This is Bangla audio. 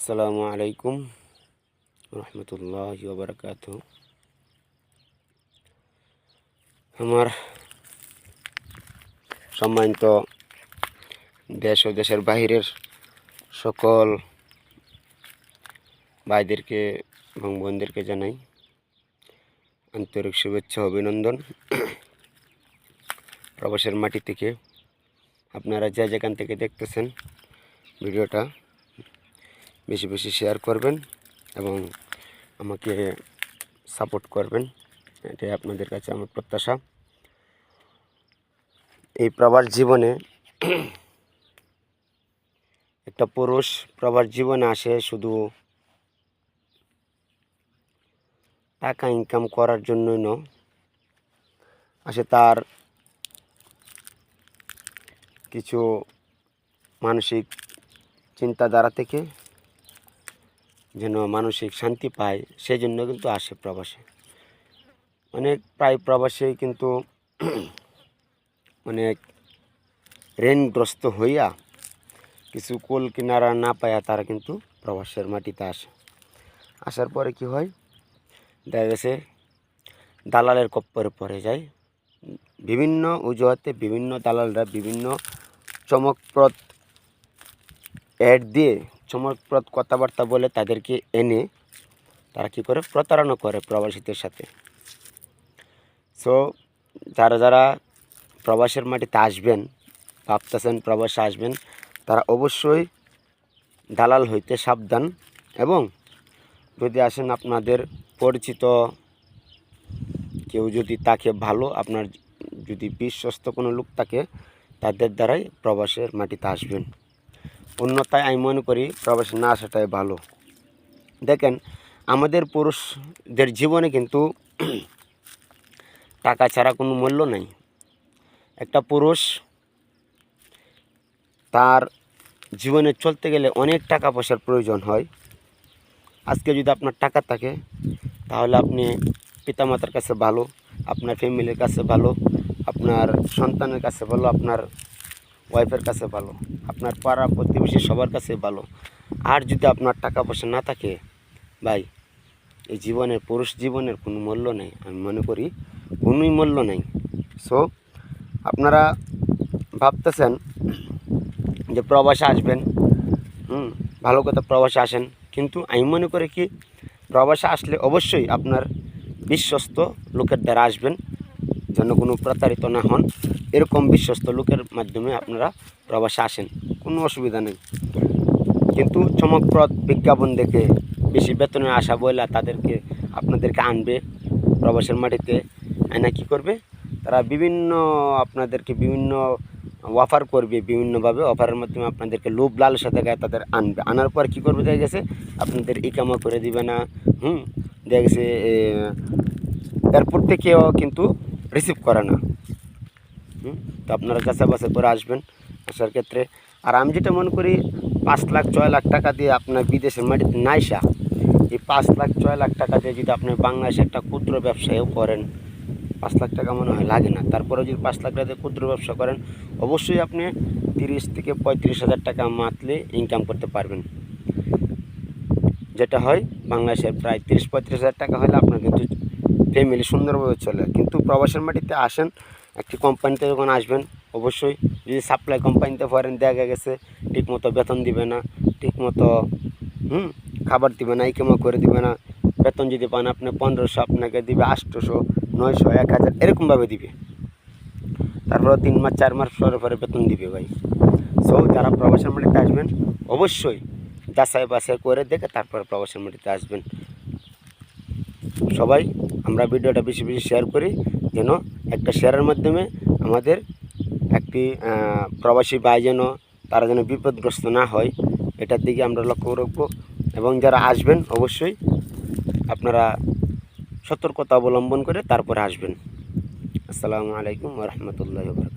আসসালামু আলাইকুম রহমতুল্লাহি ওয়া বারাকাতুহু। আমার সম্মানিত দেশ ও দেশের বাহিরের সকল ভাইদেরকে এবং বোনদেরকে জানাই আন্তরিক শুভেচ্ছা ও অভিনন্দন। প্রবাসের মাটি থেকে আপনারা যে যেখান থেকে দেখতেছেন ভিডিওটা বেশি বেশি শেয়ার করবেন এবং আমাকে সাপোর্ট করবেন, এটাই আপনাদের কাছে আমার প্রত্যাশা। এই প্রবাস জীবনে একটা পুরুষ প্রবাস জীবনে আসে শুধু টাকা ইনকাম করার জন্যই নয়, আসে তার কিছু মানসিক চিন্তাধারা থেকে যেন মানসিক শান্তি পায়, সেই জন্য কিন্তু আসে প্রবাসে। প্রায় প্রবাসেই কিন্তু অনেক ঋণগ্রস্ত হইয়া কিছু কুল কিনারা না পাইয়া তারা কিন্তু প্রবাসের মাটিতে আসে। আসার পরে কি হয়, দেখা গেছে দালালের কপ্পরে পড়ে যায়। বিভিন্ন অজুহাতে বিভিন্ন দালালরা বিভিন্ন চমকপ্রদ অ্যাড দিয়ে চমকপ্রদ কথাবার্তা বলে তাদেরকে এনে তারা কী করে প্রতারণা করে প্রবাসীদের সাথে। সো যারা যারা প্রবাসের মাটিতে আসবেন, ভাবতেছেন প্রবাসে আসবেন, তারা অবশ্যই দালাল হইতে সাবধান। এবং যদি আসেন আপনাদের পরিচিত কেউ যদি তাকে ভালো, আপনার যদি বিশ্বস্ত কোনো লোক থাকে, তাদের দ্বারাই প্রবাসের মাটিতে আসবেন। অন্যথায় আমি মনে করি প্রবাসে না আসাটাই ভালো। দেখেন, আমাদের পুরুষদের জীবনে কিন্তু টাকা ছাড়া কোনো মূল্য নাই। একটা পুরুষ তার জীবনে চলতে গেলে অনেক টাকা পয়সার প্রয়োজন হয়। আজকে যদি আপনার টাকা থাকে তাহলে আপনি পিতামাতার কাছে ভালো, আপনার ফ্যামিলির কাছে ভালো, আপনার সন্তানের কাছে ভালো, আপনার ওয়াইফের কাছে ভালো, আপনার পাড়া প্রতিবেশী সবার কাছে ভালো। আর যদি আপনার টাকা পয়সা না থাকে ভাই, এই জীবনের পুরুষ জীবনের কোনো মূল্য নেই। আমি মনে করি কোনোই মূল্য নেই। সো আপনারা ভাবতেছেন যে প্রবাসে আসবেন, ভালো কথা, প্রবাসে আসেন, কিন্তু আমি মনে করি কি প্রবাসে আসলে অবশ্যই আপনার বিশ্বস্ত লোকের দ্বারা আসবেন, যেন কোনো প্রতারিত না হন। এরকম বিশ্বস্ত লোকের মাধ্যমে আপনারা প্রবাসে আসেন, কোনো অসুবিধা নেই। কিন্তু চমকপ্রদ বিজ্ঞাপন দেখে বেশি বেতনে আসা বইলা আপনাদেরকে আনবে প্রবাসের মাটিতে, আয়না কী করবে তারা আপনাদেরকে বিভিন্ন অফার করবে, বিভিন্নভাবে অফারের মাধ্যমে আপনাদেরকে লোভ লালসা দেখায় তাদের আনবে। আনার পর কী করবে, দেখা গেছে আপনাদের ইকামা করে দিবে না, দেখা গেছে এয়ারপোর্ট থেকেও কিন্তু রিসিভ করে না। তো আপনারা যাচাই বাছাই করে আসবেন আসার ক্ষেত্রে। আর আমি যেটা মনে করি, 5 লাখ 6 লাখ টাকা দিয়ে আপনার বিদেশের মাটিতে নাইসা, এই 5 লাখ 6 লাখ টাকা দিয়ে যদি আপনি বাংলাদেশে একটা ক্ষুদ্র ব্যবসায়ও করেন, 5 লাখ টাকা মনে হয় লাগে না। তারপরে যদি 5 লাখ টাকা দিয়ে ক্ষুদ্র ব্যবসা করেন, অবশ্যই আপনি 30 থেকে 35,000 টাকা মান্থলি ইনকাম করতে পারবেন। যেটা হয় বাংলাদেশের প্রায় 30-35,000 টাকা হলে আপনার কিন্তু ফ্যামিলি সুন্দরভাবে চলে। কিন্তু প্রবাসের মাটিতে আসেন, একটি কোম্পানিতে যখন আসবেন, অবশ্যই যদি সাপ্লাই কোম্পানিতে পড়েন, দেখা গেছে ঠিকমতো বেতন দিবে না, ঠিকমতো খাবার দিবে না, ইকামা করে দিবে না। বেতন যদি পান আপনি 1500, আপনাকে দিবে 800, 900, 1000 এরকমভাবে দিবে। তারপরে 3 মাস 4 মাস পরে বেতন দিবে ভাই। সো যারা প্রবাসের মাটিতে আসবেন অবশ্যই যাচাই বাছাই করে দেখে তারপরে প্রবাসের মাটিতে আসবেন। সবাই আমরা ভিডিওটা বেশি বেশি শেয়ার করি, যেন একটা শেয়ারের মাধ্যমে আমাদের একটি প্রবাসী ভাই যেন তারা যেন বিপদগ্রস্ত না হয়, এটার দিকে আমরা লক্ষ্য রাখবো। এবং যারা আসবেন অবশ্যই আপনারা সতর্কতা অবলম্বন করে তারপরে আসবেন। আসসালামু আলাইকুম ওয়া রাহমাতুল্লাহি ওয়া বারাকাতুহু।